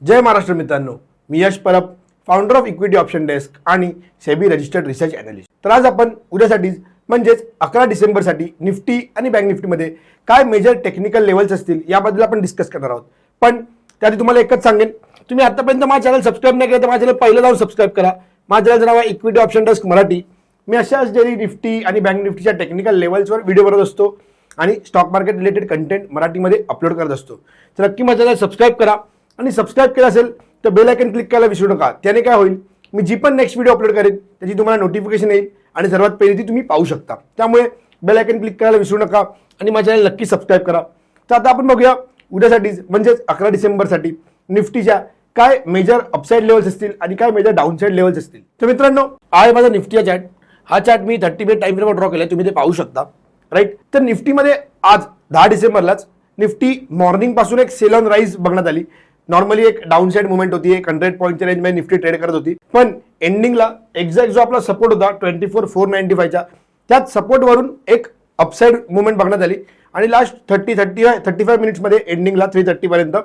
जय महाराष्ट्र मित्रांनो, मी Yash Parab, founder of equity option desk आणि सेबी रजिस्टर्ड रिसर्च अॅनालिस्ट. तर आज आपण उद्यासाठी म्हणजेच 11 डिसेंबरसाठी निफ्टी आणि बँक निफ्टीमध्ये काय मेजर टेक्निकल लेवल्स असतील याबद्दल आपण डिस्कस करणार आहोत. पण त्याआधी तुम्हाला एकच सांगेन, तुम्ही आतापर्यंत माझ्या चॅनल सबस्क्राईब नाही केलं तर माझ्या चॅनल पहिलं जाऊन सबस्क्राईब करा. माझ्या चॅनलचं नाव आहे इक्विटी ऑप्शन डेस्क मराठी. मी अशाच डेली निफ्टी आणि बँक निफ्टीच्या टेक्निकल लेवल्सवर व्हिडिओ बनवत असतो आणि स्टॉक मार्केट रिलेटेड कंटेंट मराठीमध्ये अपलोड करत असतो. तर नक्की माझ्या चॅनल सबस्क्राईब करा आणि सबस्क्राईब केलं असेल तर बेल आयकन क्लिक करायला विसरू नका. त्याने काय होईल, मी जी पण नेक्स्ट व्हिडिओ अपलोड करेन त्याची तुम्हाला नोटिफिकेशन येईल आणि सर्वात पहिली ती तुम्ही पाहू शकता. त्यामुळे बेल आयकन क्लिक करायला विसरू नका आणि माझ्या चॅनल नक्की सबस्क्राईब करा. तर आता आपण बघूया उद्यासाठी म्हणजेच 11 डिसेंबरसाठी निफ्टीच्या काय मेजर अपसाईड लेवल्स असतील आणि काय मेजर डाऊनसाईड लेवल्स असतील. तर मित्रांनो, आहे माझा निफ्टीचा चार्ट. हा चार्ट मी 30 मिनिट टाइम फ्रेमवर ड्रॉ केला, तुम्ही ते पाहू शकता. राईट, तर निफ्टीमध्ये आज 10 डिसेंबरलाच निफ्टी मॉर्निंग पासून एक सेल ऑन राईज बघण्यात आली. नॉर्मली एक डाऊन साइड मुवमेंट होती, एक 100 पॉईंटच्या रेंजमध्ये निफ्टी ट्रेड करत होती. पण एंडिंगला एक्झॅक्ट जो आपला सपोर्ट होता 24,495चा, त्याच सपोर्टवरून एक अपसाइड मुवमेंट बघण्यात आली आणि लास्ट 35 मिनिट्समध्ये एंडिंगला 330 पर्यंत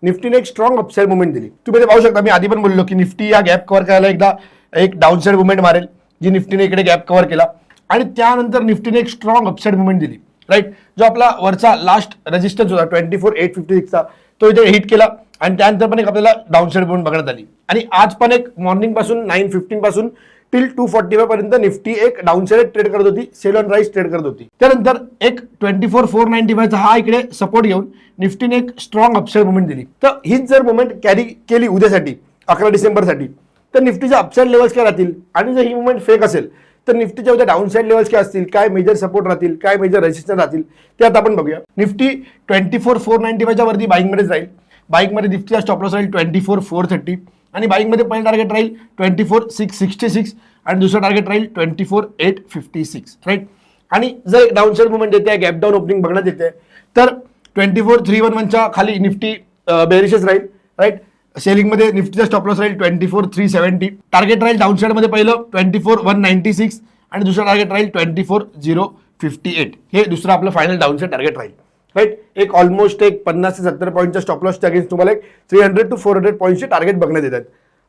निफ्टीने एक स्ट्रॉंग अपसाइड मुवमेंट दिली. तुम्ही ते पाहू शकता. मी आधी पण बोललो की निफ्टी या गॅप कव्हर करायला एकदा एक डाऊन साइड मुवमेंट मारेल, जी निफ्टीने इकडे गॅप कव्हर केला आणि त्यानंतर निफ्टीने एक स्ट्रॉंग अपसाइड मुवमेंट दिली. राईट, जो आपला वरचा लास्ट रेजिस्टन्स होता 24,856चा, तो इथे हिट केला आणि त्यानंतर पण एक आपल्याला डाऊनसाइड मुवमेंट बघण्यात आली. आणि आज पण एक मॉर्निंग पासून 9:15 पासून टिल 245 पर्यंत निफ्टी एक डाऊनसाइड ट्रेड करत होती, सेल ऑन राईज ट्रेड करत होती. त्यानंतर एक 24,495चा हा इकडे सपोर्ट घेऊन निफ्टीने एक स्ट्रॉंग अपसाइड मुवमेंट दिली. तर हीच जर मुवमेंट कॅरी केली उद्यासाठी 11 डिसेंबरसाठी तर निफ्टीच्या अपसाइड लेवल्स काय राहतील आणि जर ही मुवमेंट फेक असेल तर निफ्टीच्या उद्या डाऊनसाइड लेवल्स काय असतील, काय मेजर सपोर्ट राहतील, काय मेजर रेजिस्टन्स राहतील ते आता आपण बघूया. निफ्टी 24,495च्या वरती बाईंगमध्येच राहील. बाईंगमध्ये निफ्टीचा स्टॉप लॉस राहील 24,430 आणि बाईंगमध्ये पहिलं टार्गेट राहील 24,666 आणि दुसरं टार्गेट राहील 24,856. राईट, आणि जर डाऊनसाइड मुवमेंट येते, गॅप डाऊन ओपनिंग बघण्यात येते तर 24,311च्या खाली निफ्टी बेरिशच राहील. राईट, सेलिंगमध्ये निफ्टीचा स्टॉप लॉस राहील 24,370, टार्गेट राहील डाऊनसाइड मध्ये पहिलं 24,196 आणि दुसरं टार्गेट राहील 24,058. हे दुसरं आपलं फायनल डाऊनसाइड टार्गेट राहील. राईट, एक ऑलमोस्ट एक 50 ते 70 पॉईंटच्या स्टॉप लॉसच्या अगेन्स्ट तुम्हाला एक 300 to 400 पॉईंटचे टार्गेट बघण्यात येतात.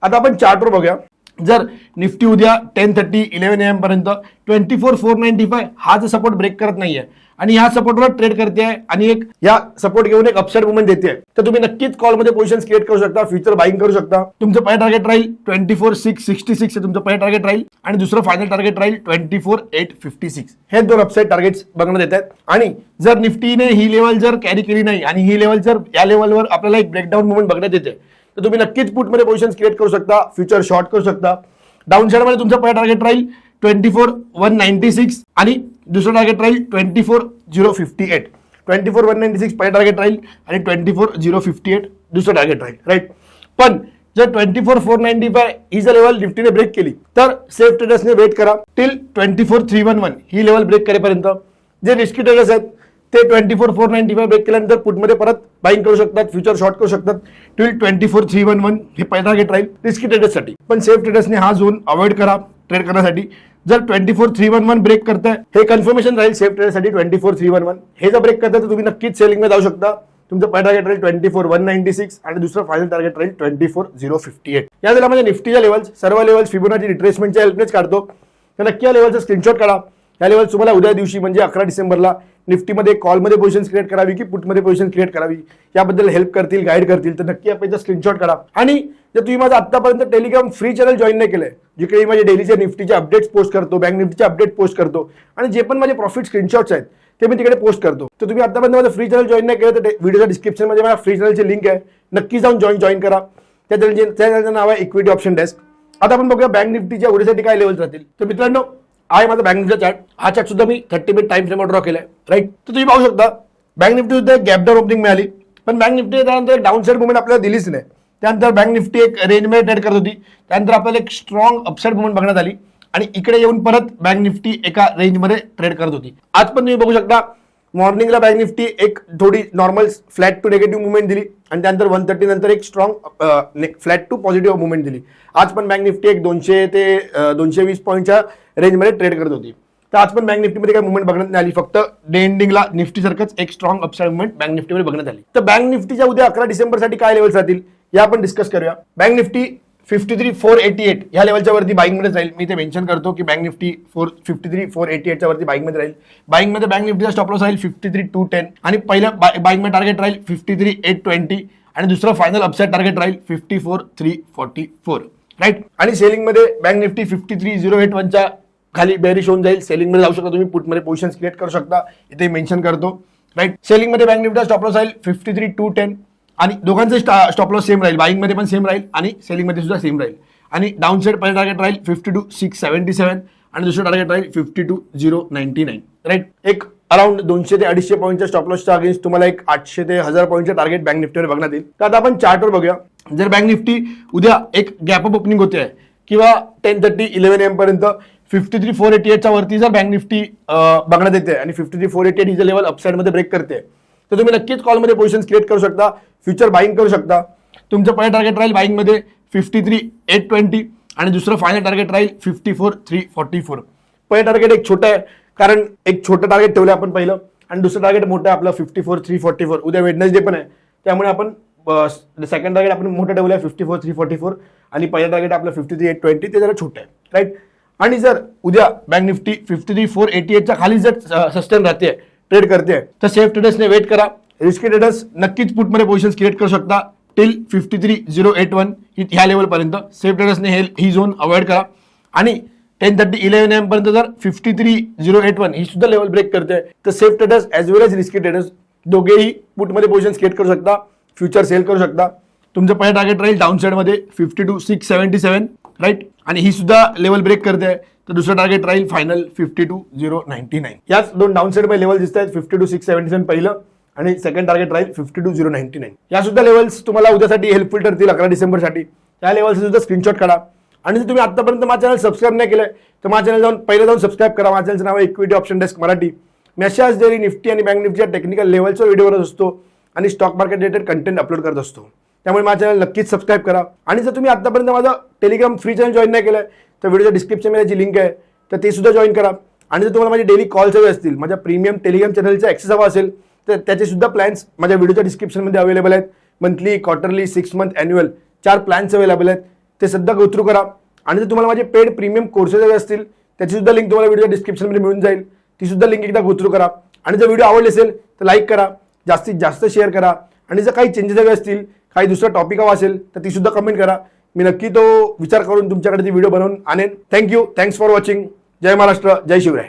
आता आपण चार्टवर बघूया. जर निफ्टी उद्या 10:30 11 AM पर्यंत 24,495 हा जो सपोर्ट ब्रेक करत नाहीये आणि ह्या सपोर्टवर ट्रेड करते आहे आणि एक या सपोर्ट घेऊन एक अपसाइड मुवमेंट देते, तर तुम्ही नक्कीच कॉलमध्ये पोझिशन क्रिएट करू शकता, फ्युचर बाईंग करू शकता. तुमचं पहिलं टार्गेट राहील 24,666 हे तुमचं पहिलं टार्गेट राहील आणि दुसरं फायनल टार्गेट राहील 24,856. हे दोन अपसाइड टार्गेट्स बघण्यात येतात. आणि जर निफ्टीने ही लेवल जर कॅरी केली नाही आणि ही लेवल जर या लेवलवर आपल्याला एक ब्रेकडाऊन मुवमेंट बघण्यात येते तर तुम्ही नक्कीच पुटमध्ये पोझिशन क्रिएट करू शकता, फ्युचर शॉर्ट करू शकता. डाऊन साइडमध्ये तुमचं पहिलं टार्गेट राहील 24,196 आणि दुसरं टार्गेट राहील 24,058. 24,196 पहिलं टार्गेट राहील आणि 24,058 दुसरं टार्गेट राहील. राईट, पण जर 24,495 ही जर लेवल निफ्टीने ब्रेक केली तर सेफ ट्रेडर्सने वेट करा टिल 24,311 ही लेवल ब्रेक करेपर्यंत. जे रिस्की ट्रेडर्स आहेत ते 24,495 ब्रेक केल्यानंतर पुटमध्ये परत बाईंग करू शकतात, फ्युचर शॉर्ट करू शकतात टिल 24,311 हे पहिलं टार्गेट राहील रिस्की ट्रेडर्ससाठी. पण सेफ ट्रेडर्सने हा झोन अवॉइड करा ट्रेड करण्यासाठी. जर 24,311 ब्रेक करताय हे कन्फर्मेशन राहील सेफ ट्रेडरसाठी 24,311. हे जर ब्रेक करताय तर तुम्ही नक्कीच सेलिंगमध्ये जाऊ शकता. तुमचं पहिलं टार्गेट राहील 24,196 आणि दुसरं फायनल टार्गेट राहील 24,058. या वेळेला म्हणजे निफ्टीच्या लेवल्स सर्व लेवल्स फिबोनाची रिट्रेसमेंटच्या हेल्पनेच काढतो. तर नक्की या लेवलचा स्क्रीनशॉट काढा. या लेवल तुम्हाला उद्या दिवशी म्हणजे 11 डिसेंबरला निफ्टीमध्ये कॉलमध्ये पोझिशन क्रिएट करावी की पुटमध्ये पोझिशन क्रिएट करावी याबद्दल हेल्प करतील, गाईड करतील. तर नक्की आपण स्क्रीनशॉट काढा. आणि जर तुम्ही माझं आतापर्यंत टेलिग्राम फ्री चॅनल जॉईन नाही केलंय, जिकडे माझे डेलीचे निफ्टीचे अपडेट्स पोस्ट करतो, बँक निफ्टीचे अपडेट पोस्ट करतो आणि जे पण माझे प्रॉफिट स्क्रीनशॉट्स आहेत ते मी तिकडे पोस्ट करतो. तर तुम्ही आतापर्यंत माझं फ्री चॅनल जॉईन नाही केलं तर व्हिडिओच्या डिस्क्रिप्शनमध्ये माझ्या फ्री चॅनलची लिंक आहे, नक्की जाऊन जॉईन करा. त्या चॅनलचं नाव आहे इक्विटी ऑप्शन डेस्क. आता आपण बघूया बँक निफ्टीच्या उद्यासाठी काय लेवल्स राहतील. तर मित्रांनो, आहे माझा बँक निफ्टीचा चार्ट. हा चार्ट सुद्धा मी 30 मिनिट टाइम फ्रेमवर ड्रॉ केलाय. राईट, तर तुम्ही पाहू शकता बँक निफ्टी सुद्धा गॅप डाऊन ओपनिंग मिळाली, पण बँक निफ्टी त्यानंतर एक डाऊन साइड मुवमेंट आपल्याला दिलीच नाही. त्यानंतर बँक निफ्टी एक रेंजमध्ये ट्रेड करत होती, त्यानंतर आपल्याला एक स्ट्रॉंग अपसाइड मुवमेंट बघण्यात आली आणि इकडे येऊन परत बँक निफ्टी एका रेंजमध्ये ट्रेड करत होती. आज पण तुम्ही बघू शकता मॉर्निंगला बँक निफ्टी एक थोडी normal flat to negative movement दिली आणि त्यानंतर 130 नंतर एक strong flat to positive movement दिली. आज पण बँक निफ्टी एक 200 ते 220 पॉईंटच्या रेंजमध्ये ट्रेड करत होती. तर आज पण बँक निफ्टीमध्ये काही मुवमेंट बघण्यात नाही आली, फक्त डे एंडिंगला निफ्टी सारखंच एक स्ट्रॉंग अपसाइड मुवमेंट बँक निफ्टीमध्ये बघण्यात आली. तर बँक निफ्टीच्या उद्या 11 डिसेंबरसाठी काय लेवल्स राहतील या आपण डिस्कस करूया. बँक निफ्टी 53,488 ह्या लेवलच्या वरती बाईंग मध्ये राहील. मी ते मेन्शन करतो की बँक निफ्टी 53,488 च्या वरती बाईंग मध्ये राहील. बाईंग मध्ये बँक निफ्टीचा स्टॉप लॉस राहील 53,210 आणि पहिल्या बाईंग मध्ये टार्गेट राहील 53,820 आणि दुसरं फायनल अपसाइड टार्गेट राहील 54,344 राईट. आणि सेलिंग मध्ये बँक निफ्टी 53,081 च्या खाली बेरिश होऊन जाईल. सेलिंग मध्ये जाऊ शकता तुम्ही, पुट मध्ये पोझिशन्स क्रिएट करू शकता, इथे मेन्शन करतो राईट. सेलिंग मध्ये बँक निफ्टीचा स्टॉप लॉस राहील 53,210 आणि दोघांचे स्टॉप लॉस सेम राहील. बाईंग मध्ये पण सेम राहील आणि सेलिंग मध्ये सुद्धा सेम राहील. आणि डाऊन साइड पहिलं टार्गेट राहील 52,677 आणि दुसरं टार्गेट राहील 52,099 राईट. एक अराउंड 200 ते 250 पॉईंटच्या स्टॉप लॉसच्या अगेन्स्ट तुम्हाला एक 800 ते 1000 पॉईंटच्या टार्गेट बँक निफ्टीवर बघण्यात येईल. तर आता आपण चार्टवर बघूया. जर बँक निफ्टी उद्या एक गॅप अप ओपनिंग होते किंवा 10:30 11 AM पर्यंत 53,488 च्या वरती जर बँक निफ्टी बघण्यात येते आणि 53,488 ही लेवल अपसाइड मध्ये ब्रेक करते, तर तुम्ही नक्कीच कॉलमध्ये पोझिशन्स क्रिएट करू शकता, फ्युचर बाईंग करू शकता. तुमचं पहिलं टार्गेट राहील बाईंग मध्ये 53,820 आणि दुसरं फायनल टार्गेट राहील 54,344. पहिलं टार्गेट एक छोटं आहे, कारण एक छोटं टार्गेट ठेवलं आपण पहिलं आणि दुसरं टार्गेट मोठं आहे आपलं 54,344. उद्या वेडनेसडे पण आहे, त्यामुळे आपण सेकंड टार्गेट आपण मोठं ठेवलं आहे 54,344 आणि पहिलं टार्गेट आपलं 53,820 ते जरा छोटं आहे राईट. आणि जर उद्या बँक निफ्टी 53,488 च्या खाली जर सस्टेन राहते, ट्रेड करते, तर सेफ ट्रेडर्सने वेट करा. रिस्की ट्रेडर्स नक्कीच पुटमध्ये पोझिशन्स क्रिएट करू शकता टिल 53,081 ह्या लेवल पर्यंत. सेफ ट्रेडर्सने ही झोन अवॉइड करा. आणि 10:30 11 AM पर्यंत जर 53,081 ही सुद्धा लेवल ब्रेक करते, तर सेफ ट्रेडर्स ॲज वेल एज रिस्की ट्रेडर्स दोघेही पुटमध्ये पोझिशन्स क्रिएट करू शकता, फ्युचर सेल करू शकता. तुमचं पहिलं टार्गेट राहील डाऊन साइडमध्ये 52,677 राईट. आणि ही सुद्धा लेवल ब्रेक करते, तर दुसरं टार्गेट राहील फायनल 52,099. याच दोन डाऊन साइड मध्ये लेवल दिसत आहेत, 52,677 पहिलं आणि सेकंड टार्गेट राहील 52,099. या सुद्धा लेवल्स तुम्हाला उद्यासाठी हेल्पफुल ठरतील 11 डिसेंबरसाठी. त्या लेवलचे सुद्धा स्क्रीनशॉट काढा. आणि जर तुम्ही आतापर्यंत माझ्या चॅनल सबस्क्राईब नाही केलंय, तर माझ्या चॅनल जाऊन सबस्क्राईब करा. माझ्या चॅनलचं नाव आहे इक्विटी ऑप्शन डेस्क मराठी. मी अशाच डेली निफ्टी आणि बँक निफ्टीच्या टेक्निकल लेवलचा व्हिडिओ करत असतो आणि stock market related content upload करत असतो. त्यामुळे माझ्या चॅनल नक्कीच सबस्क्राईब करा. आणि जर तुम्ही आतापर्यंत माझं टेलिग्राम फ्री चॅनल जॉईन नाही केलंय, तर व्हिडिओच्या डिस्क्रिप्शनमध्ये जी लिंक आहे तर ते सुद्धा जॉईन करा. आणि जर तुम्हाला माझे डेली कॉल्स हवे असतील, माझ्या प्रीमियम टेलिग्राम चॅनलचा ॲक्सेस हवा असेल, तर त्याचे सुद्धा प्लॅन्स माझ्या व्हिडिओच्या डिस्क्रिप्शनमध्ये अवेलेबल आहेत. Monthly, quarterly, 6 month, annual 4 plans available आहेत. ते सध्या गो थ्रू करा. आणि जर तुम्हाला माझे पेड प्रीमियम कोर्सेस हवे असतील, त्याची सुद्धा लिंक तुम्हाला व्हिडिओच्या डिस्क्रिप्शनमध्ये मिळून जाईल. ती सुद्धा लिंक एकदा गो थ्रू करा. आणि जर व्हिडिओ आवडले असेल तर लाईक करा, जास्तीत जास्त शेअर करा. आणि जर काही चेंजेस हवे असतील, काही दुसरा टॉपिक हवा असेल, तर ती सुद्धा कमेंट करा. मी नक्की तो विचार करून तुमच्याकडे ती व्हिडिओ बनवून आणेन. थँक्यू. Thanks for watching. जय महाराष्ट्र, जय शिवराय.